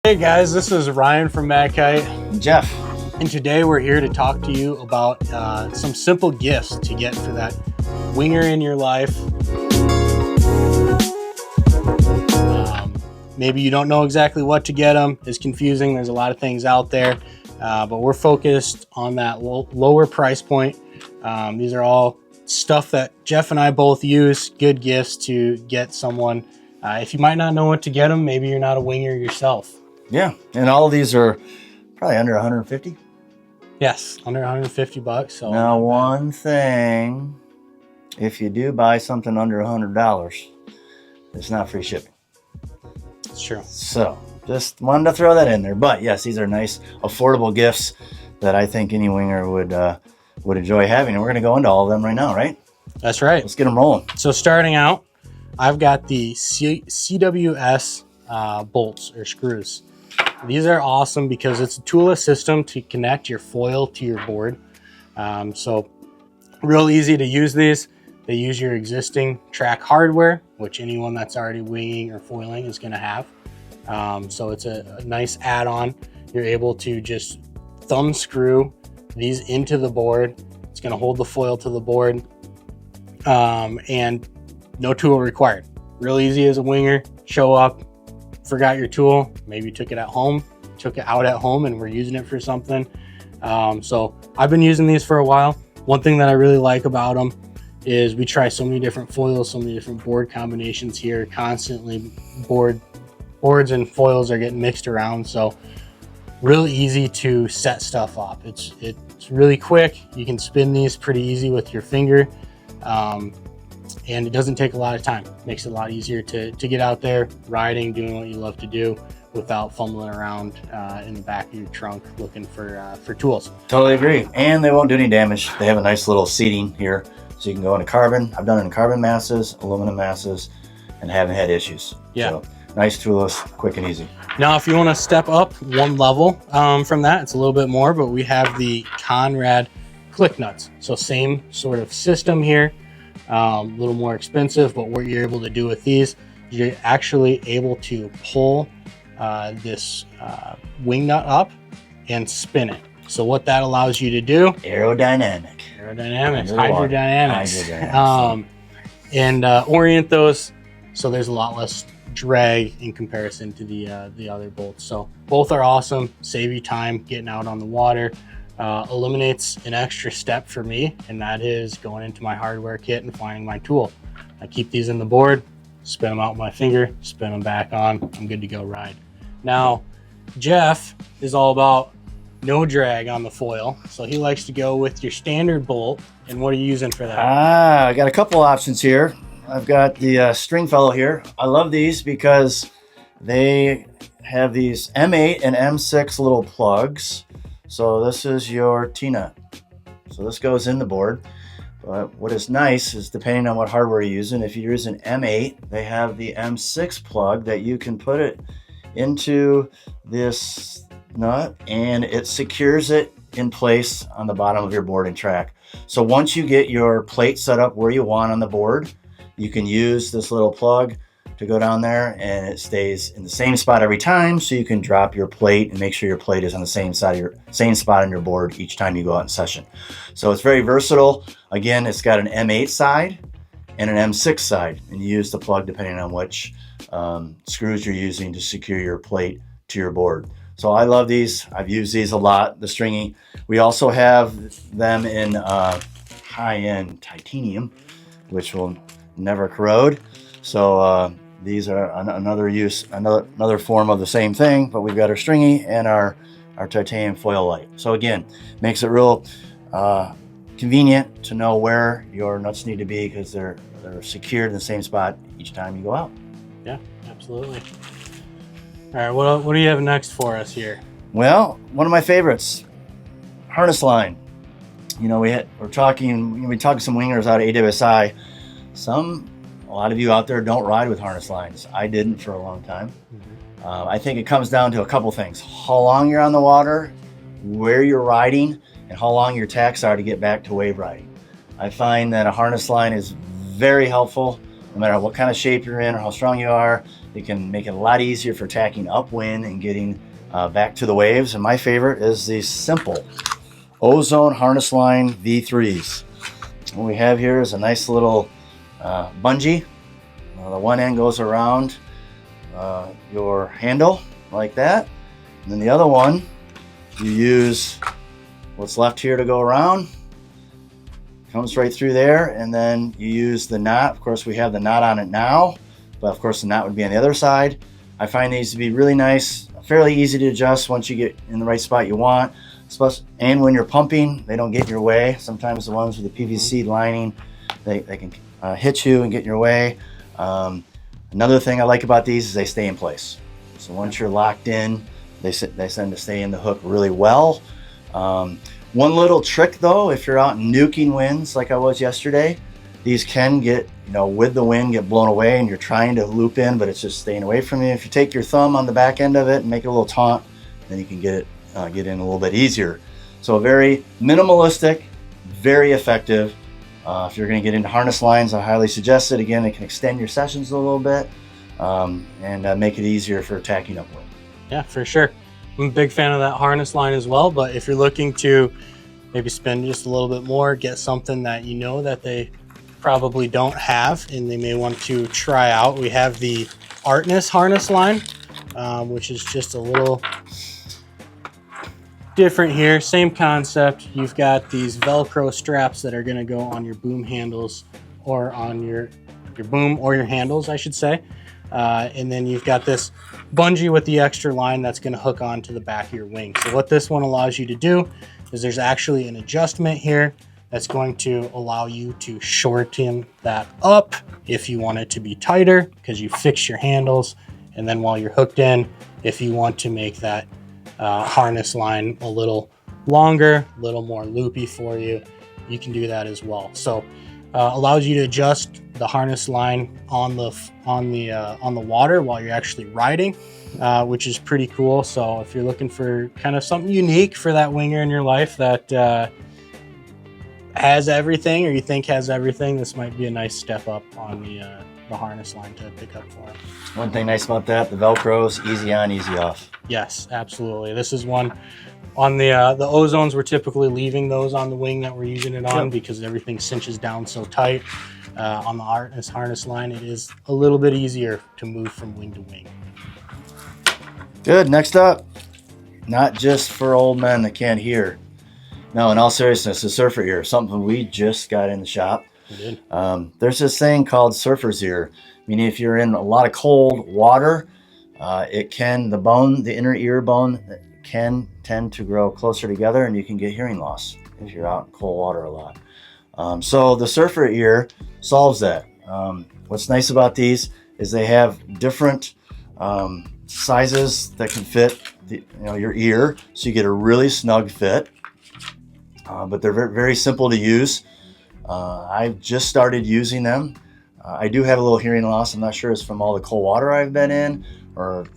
Hey guys, this is Ryan from MACkite. Jeff. And today we're here to talk to you about some simple gifts to get for that winger in your life. Maybe you don't know exactly what to get them. It's confusing. There's a lot of things out there, but we're focused on that lower price point. These are all stuff that Jeff and I both use, good gifts to get someone. If you might not know what to get them, maybe you're not a winger yourself. Yeah, and all of these are probably under 150. Yes, under 150 bucks. So now, one thing, if you do buy something under $100, it's not free shipping. It's true. So just wanted to throw that in there. But yes, these are nice, affordable gifts that I think any winger would enjoy having. And we're going to go into all of them right now, right? That's right. Let's get them rolling. So starting out, I've got the CWS bolts or screws. These are awesome because it's a toolless system to connect your foil to your board. So real easy to use these. They use your existing track hardware, which anyone that's already winging or foiling is going to have. So it's a nice add-on. You're able to just thumb screw these into the board. It's going to hold the foil to the board, and no tool required. Real easy as a winger. Show up, forgot your tool, maybe you took it at home, took it out at home and we're using it for something. So I've been using these for a while. One thing that I really like about them is we try so many different foils, so many different board combinations here. Constantly boards and foils are getting mixed around. So really easy to set stuff up. It's really quick. You can spin these pretty easy with your finger. And it doesn't take a lot of time. Makes it a lot easier to get out there, riding, doing what you love to do without fumbling around in the back of your trunk looking for tools. Totally agree. And they won't do any damage. They have a nice little seating here. So you can go into carbon. I've done it in carbon masses, aluminum masses, and haven't had issues. Yeah. So nice toolless, quick and easy. Now, if you want to step up one level from that, it's a little bit more, but we have the Conrad Click Nuts. So same sort of system here. A little more expensive, but what you're able to do with these, you're actually able to pull this wing nut up and spin it. So what that allows you to do, hydrodynamics, and orient those so there's a lot less drag in comparison to the other bolts. So both are awesome, save you time getting out on the water. Eliminates an extra step for me, and that is going into my hardware kit and finding my tool. I keep these in the board, spin them out with my finger, spin them back on, I'm good to go ride. Now, Jeff is all about no drag on the foil, so he likes to go with your standard bolt. And what are you using for that? I got a couple options here. I've got the Stringfellow here. I love these because they have these M8 and M6 little plugs. So this is your T-nut. So this goes in the board. But what is nice is depending on what hardware you're using, if you're using M8, they have the M6 plug that you can put it into this nut and it secures it in place on the bottom of your board and track. So once you get your plate set up where you want on the board, you can use this little plug to go down there and it stays in the same spot every time, so you can drop your plate and make sure your plate is on the same spot on your board each time you go out in session. So it's very versatile. Again, it's got an M8 side and an M6 side, and you use the plug depending on which screws you're using to secure your plate to your board. So I love these. I've used these a lot, the stringy. We also have them in high-end titanium, which will never corrode. So these are another form of the same thing, but we've got our stringy and our titanium Foilite. So again, makes it real convenient to know where your nuts need to be because they're secured in the same spot each time you go out. Yeah, absolutely. All right, what do you have next for us here? Well, one of my favorites, harness line. You know, we're talking some wingers out of AWSI. A lot of you out there don't ride with harness lines. I didn't for a long time. Mm-hmm. I think it comes down to a couple things: how long you're on the water, where you're riding, and how long your tacks are to get back to wave riding. I find that a harness line is very helpful no matter what kind of shape you're in or how strong you are. They can make it a lot easier for tacking upwind and getting back to the waves. And my favorite is these simple Ozone harness line V3s. What we have here is a nice little bungee. The one end goes around your handle like that, and then the other one, you use what's left here to go around, comes right through there, and then you use the knot. Of course, we have the knot on it now, but of course the knot would be on the other side. I find these to be really nice, fairly easy to adjust once you get in the right spot you want. And when you're pumping, they don't get in your way. Sometimes the ones with the PVC lining, they can hit you and get in your way. Another thing I like about these is they stay in place. So once you're locked in, they tend to stay in the hook really well. One little trick though, if you're out nuking winds like I was yesterday, these can get, with the wind, get blown away and you're trying to loop in, but it's just staying away from you. If you take your thumb on the back end of it and make it a little taut, then you can get in a little bit easier. So very minimalistic, very effective. If you're going to get into harness lines, I highly suggest it. Again, it can extend your sessions a little bit and make it easier for tacking upwind. Yeah, for sure. I'm a big fan of that harness line as well, but if you're looking to maybe spend just a little bit more, get something that that they probably don't have and they may want to try out, we have the Artness harness line, which is just a little different here. Same concept. You've got these Velcro straps that are going to go on your boom handles, or on your boom or your handles, I should say. And then you've got this bungee with the extra line that's going to hook onto the back of your wing. So what this one allows you to do is there's actually an adjustment here that's going to allow you to shorten that up if you want it to be tighter, because you fix your handles. And then while you're hooked in, if you want to make that harness line a little longer, a little more loopy for you, you can do that as well. So allows you to adjust the harness line on the water while you're actually riding, which is pretty cool. So if you're looking for kind of something unique for that winger in your life that has everything, or you think has everything, this might be a nice step up on the harness line to pick up for it. One thing nice about that, the Velcro's easy on, easy off. Yes, absolutely. This is one on the Ozones. We're typically leaving those on the wing that we're using it on, because everything cinches down so tight. On the Artness harness line, it is a little bit easier to move from wing to wing. Good. Next up, not just for old men that can't hear. No, in all seriousness, the surfer ear, something we just got in the shop. We did. There's this thing called surfer's ear. Meaning if you're in a lot of cold water, the inner ear bone can tend to grow closer together, and you can get hearing loss if you're out in cold water a lot. So the surfer ear solves that. What's nice about these is they have different sizes that can fit your ear, so you get a really snug fit. But they're very, very simple to use. I've just started using them. I do have a little hearing loss. I'm not sure it's from all the cold water I've been in, or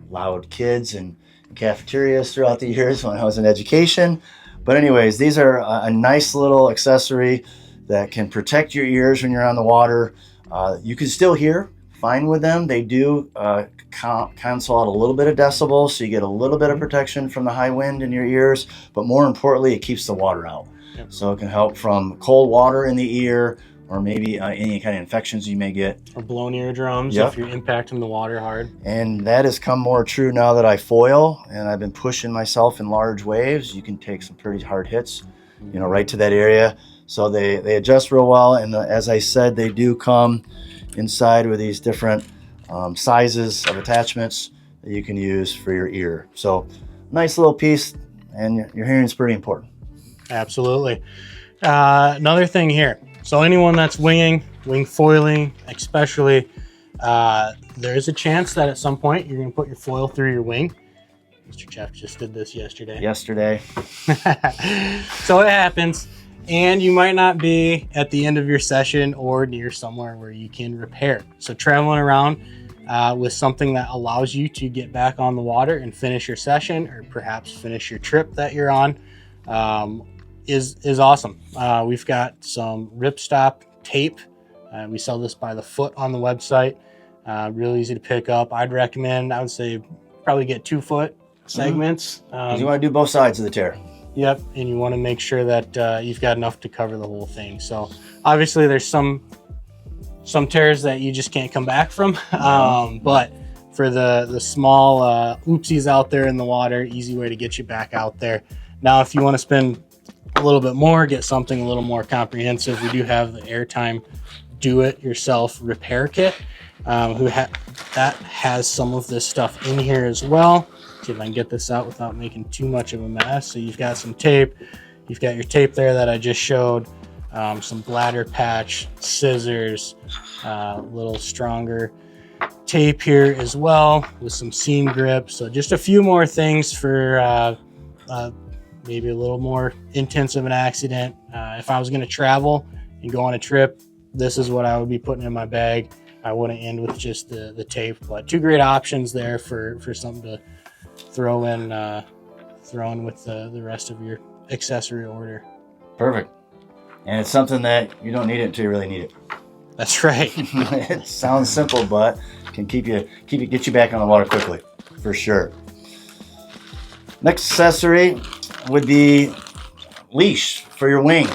loud kids and cafeterias throughout the years when I was in education. But anyways, these are a nice little accessory that can protect your ears when you're on the water. You can still hear fine with them. They do cancel out a little bit of decibels, so you get a little bit of protection from the high wind in your ears. But more importantly, it keeps the water out. Yep. So it can help from cold water in the ear, or maybe any kind of infections you may get. Or blown eardrums if you're impacting the water hard. And that has come more true now that I foil and I've been pushing myself in large waves. You can take some pretty hard hits, right to that area. So they adjust real well. And as I said, they do come inside with these different sizes of attachments that you can use for your ear. So nice little piece, and your hearing is pretty important. Absolutely. Another thing here. So anyone that's wing foiling, especially, there is a chance that at some point you're going to put your foil through your wing. Mr. Jeff just did this yesterday. So it happens, and you might not be at the end of your session or near somewhere where you can repair. So traveling around with something that allows you to get back on the water and finish your session, or perhaps finish your trip that you're on, is awesome. We've got some Ripstop tape. We sell this by the foot on the website. Real easy to pick up. I would say probably get 2-foot segments. You want to do both sides of the tear. Yep, and you want to make sure that you've got enough to cover the whole thing. So obviously there's some tears that you just can't come back from, but for the small oopsies out there in the water, easy way to get you back out there. Now, if you want to spend a little bit more, get something a little more comprehensive, we do have the AirTime Do-It-Yourself Repair Kit, that has some of this stuff in here as well. See if I can get this out without making too much of a mess. So you've got some tape, you've got your tape there that I just showed, some bladder patch, scissors, little stronger tape here as well with some seam grip. So just a few more things for maybe a little more intense of an accident. If I was going to travel and go on a trip, this is what I would be putting in my bag. I wouldn't end with just the tape, but 2 great options there for something to throw in with the rest of your accessory order. Perfect. And it's something that you don't need it until you really need it. That's right. It sounds simple, but can get you back on the water quickly, for sure. Next accessory would be leash for your wing.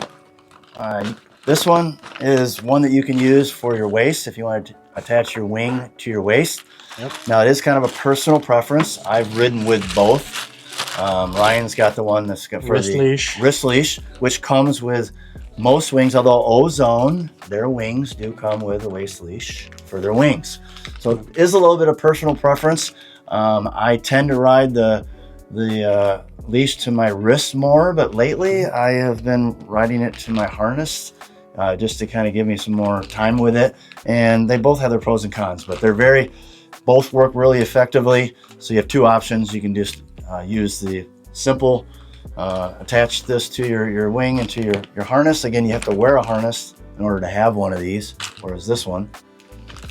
This one is one that you can use for your waist if you want to attach your wing to your waist. Yep. Now, it is kind of a personal preference. I've ridden with both. Ryan's got the one that's got for wrist leash, which comes with most wings, although Ozone, their wings do come with a waist leash for their wings. So it is a little bit of personal preference. I tend to ride the leash to my wrist more, but lately I have been riding it to my harness just to kind of give me some more time with it. And they both have their pros and cons, but both work really effectively. So you have 2 options. You can just use the simple attach this to your wing and to your harness. Again, you have to wear a harness in order to have one of these, whereas this one,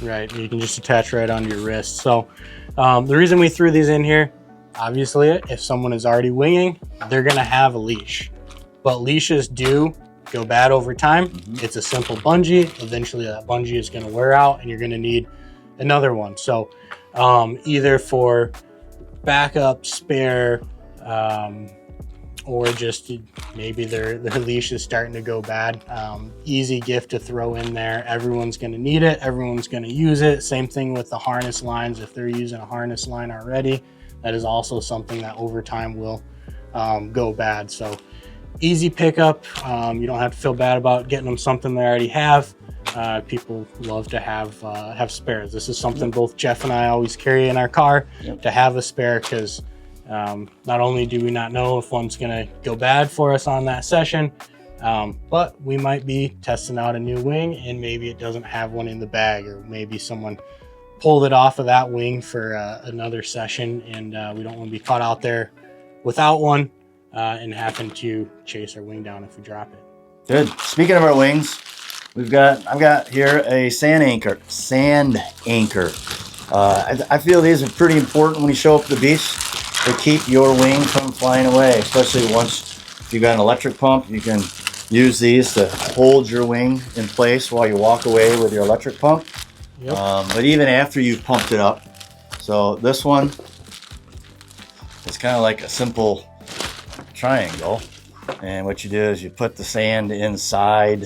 right, you can just attach right onto your wrist. So the reason we threw these in here, obviously, if someone is already winging, they're going to have a leash, but leashes do go bad over time. It's a simple bungee. Eventually that bungee is going to wear out and you're going to need another one. So either for backup, spare, or just maybe their leash is starting to go bad. Easy gift to throw in there. Everyone's going to need it. Everyone's going to use it. Same thing with the harness lines. If they're using a harness line already, that is also something that over time will go bad. So easy pickup. You don't have to feel bad about getting them something they already have. People love to have spares. This is something both Jeff and I always carry in our car, to have a spare, because not only do we not know if one's going to go bad for us on that session, but we might be testing out a new wing and maybe it doesn't have one in the bag, or maybe someone pulled it off of that wing for another session, and we don't want to be caught out there without one and having to chase our wing down if we drop it. Good. Speaking of our wings, I've got here a sand anchor. I feel these are pretty important when you show up to the beach to keep your wing from flying away, especially if you've got an electric pump. You can use these to hold your wing in place while you walk away with your electric pump. Yep. But even after you've pumped it up. So this one is kind of like a simple triangle, and what you do is you put the sand inside,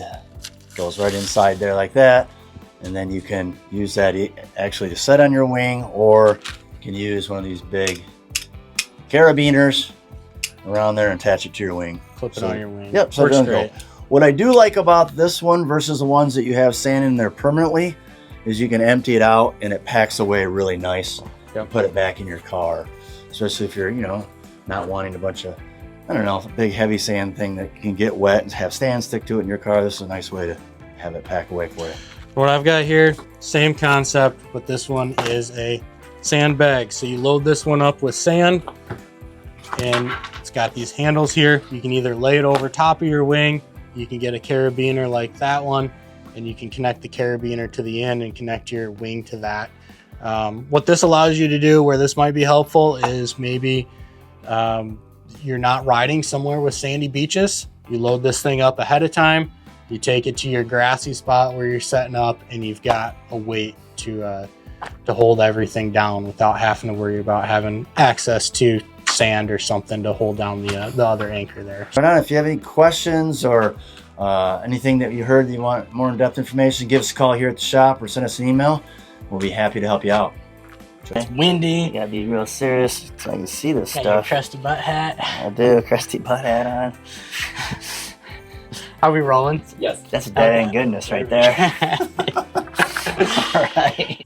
goes right inside there like that, and then you can use that actually to set on your wing, or you can use one of these big carabiners around there and attach it to your wing. Flip it on your wing. Yep, so it doesn't go. What I do like about this one versus the ones that you have sand in there permanently is you can empty it out and it packs away really nice. Yep. Put it back in your car, especially if you're not wanting a bunch of, I don't know, a big heavy sand thing that can get wet and have sand stick to it in your car. This is a nice way to have it pack away for you. What I've got here, same concept, but this one is a sand bag. So you load this one up with sand, and it's got these handles here. You can either lay it over top of your wing, you can get a carabiner like that one, and you can connect the carabiner to the end and connect your wing to that. What this allows you to do, where this might be helpful, is maybe you're not riding somewhere with sandy beaches. You load this thing up ahead of time, you take it to your grassy spot where you're setting up, and you've got a weight to to hold everything down without having to worry about having access to sand or something to hold down the other anchor there. Right on. If you have any questions or anything that you heard that you want more in-depth information, give us a call here at the shop or send us an email. We'll be happy to help you out. It's windy. You gotta be real serious so I can see this Got stuff. your crusty butt hat. I do, crusty butt hat on. Are we rolling? Yes. That's a dead end goodness right there. All right.